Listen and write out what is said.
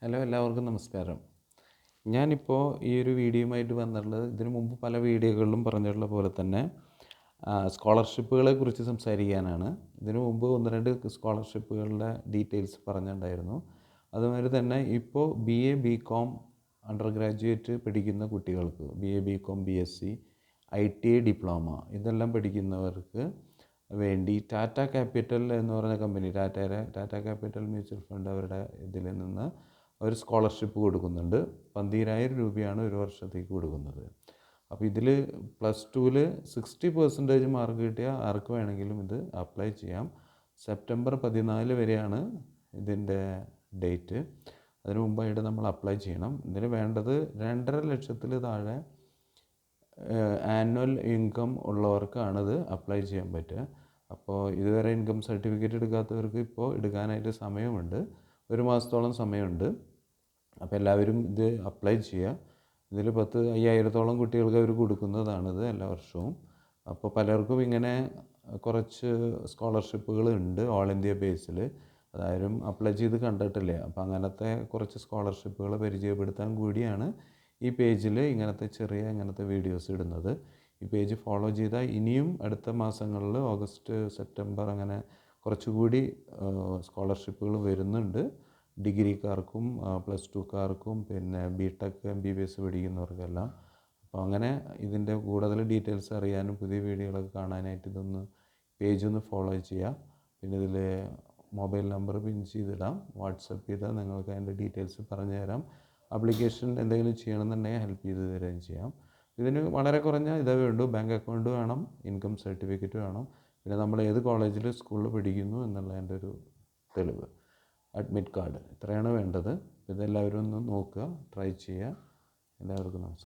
Hello, എല്ലാവർക്കും നമസ്കാരം. ഞാനിപ്പോൾ ഈ ഒരു വീഡിയോയുമായിട്ട് വന്നിട്ടുള്ളത് ഇതിനു മുമ്പ് പല വീഡിയോകളിലും പറഞ്ഞിട്ടുള്ള പോലെ തന്നെ സ്കോളർഷിപ്പുകളെ കുറിച്ച് സംസാരിക്കാനാണ്. ഇതിനു മുമ്പ് ഒന്ന് രണ്ട് സ്കോളർഷിപ്പുകളുടെ ഡീറ്റെയിൽസ് പറഞ്ഞിട്ടുണ്ടായിരുന്നു. അതുമാതിരി തന്നെ ഇപ്പോൾ BA BCom അണ്ടർ ഗ്രാജുവേറ്റ് പഠിക്കുന്ന കുട്ടികൾക്ക് BA BCom BSc ITI diploma ഇതെല്ലാം പഠിക്കുന്നവർക്ക് വേണ്ടി ടാറ്റ ക്യാപിറ്റൽ എന്ന് പറഞ്ഞ company, Tata capital mutual fund അവരുടെ ഇതിൽ നിന്ന് ഒരു സ്കോളർഷിപ്പ് കൊടുക്കുന്നുണ്ട്. 12,000 രൂപയാണ് ഒരു വർഷത്തേക്ക് കൊടുക്കുന്നത്. അപ്പോൾ ഇതിൽ +2 60% മാർക്ക് കിട്ടിയ ആർക്ക് വേണമെങ്കിലും ഇത് അപ്ലൈ ചെയ്യാം. സെപ്റ്റംബർ 14 വരെയാണ് ഇതിൻ്റെ ഡേറ്റ്. അതിന് മുമ്പായിട്ട് നമ്മൾ അപ്ലൈ ചെയ്യണം. ഇതിന് വേണ്ടത് 2.5 ലക്ഷത്തിൽ താഴെ ആനുവൽ ഇൻകം ഉള്ളവർക്കാണിത് അപ്ലൈ ചെയ്യാൻ പറ്റുക. അപ്പോൾ ഇതുവരെ ഇൻകം സർട്ടിഫിക്കറ്റ് എടുക്കാത്തവർക്ക് ഇപ്പോൾ എടുക്കാനായിട്ട് സമയമുണ്ട്. 1 മാസത്തോളം സമയമുണ്ട്. അപ്പോൾ എല്ലാവരും ഇത് അപ്ലൈ ചെയ്യുക. ഇതിൽ 5,000-ഓളം കുട്ടികൾക്ക് അവർ കൊടുക്കുന്നതാണിത് എല്ലാ വർഷവും. അപ്പോൾ പലർക്കും ഇങ്ങനെ കുറച്ച് സ്കോളർഷിപ്പുകൾ ഉണ്ട് ഓൾ ഇന്ത്യ ബേസിൽ. അതാരും അപ്ലൈ ചെയ്ത് കണ്ടിട്ടില്ല. അപ്പോൾ അങ്ങനത്തെ കുറച്ച് സ്കോളർഷിപ്പുകൾ പരിചയപ്പെടുത്താൻ കൂടിയാണ് ഈ പേജിൽ ഇങ്ങനത്തെ വീഡിയോസ് ഇടുന്നത്. ഈ പേജ് ഫോളോ ചെയ്താൽ ഇനിയും അടുത്ത മാസങ്ങളിൽ ഓഗസ്റ്റ്, സെപ്റ്റംബർ അങ്ങനെ കുറച്ചുകൂടി സ്കോളർഷിപ്പുകൾ വരുന്നുണ്ട്. ഡിഗ്രിക്കാർക്കും +2കാർക്കും പിന്നെ BTech MBBS പഠിക്കുന്നവർക്കെല്ലാം. അപ്പോൾ അങ്ങനെ ഇതിൻ്റെ കൂടുതൽ ഡീറ്റെയിൽസ് അറിയാനും പുതിയ വീഡിയോകളൊക്കെ കാണാനായിട്ട് പേജൊന്ന് ഫോളോ ചെയ്യുക. പിന്നെ ഇതിൽ മൊബൈൽ നമ്പർ പിൻ ചെയ്തിടാം. വാട്സപ്പ് ചെയ്താൽ നിങ്ങൾക്ക് അതിൻ്റെ ഡീറ്റെയിൽസ് പറഞ്ഞു തരാം. ആപ്ലിക്കേഷൻ എന്തെങ്കിലും ചെയ്യണമെന്നുണ്ടെങ്കിൽ ഹെൽപ്പ് ചെയ്ത് തരുകയും ചെയ്യാം. ഇതിന് വളരെ കുറഞ്ഞ ഇതേ വേണ്ടൂ. ബാങ്ക് അക്കൗണ്ട് വേണം, ഇൻകം സർട്ടിഫിക്കറ്റ് വേണം, പിന്നെ നമ്മൾ ഏത് കോളേജിൽ സ്കൂളിൽ പഠിക്കുന്നു എന്നുള്ളതിൻ്റെ ഒരു തെളിവ്, അഡ്മിറ്റ് കാർഡ്, ഇത്രയാണ് വേണ്ടത്. ഇതെല്ലാവരും ഒന്ന് നോക്കുക, ട്രൈ ചെയ്യുക. എല്ലാവർക്കും നമസ്കാരം.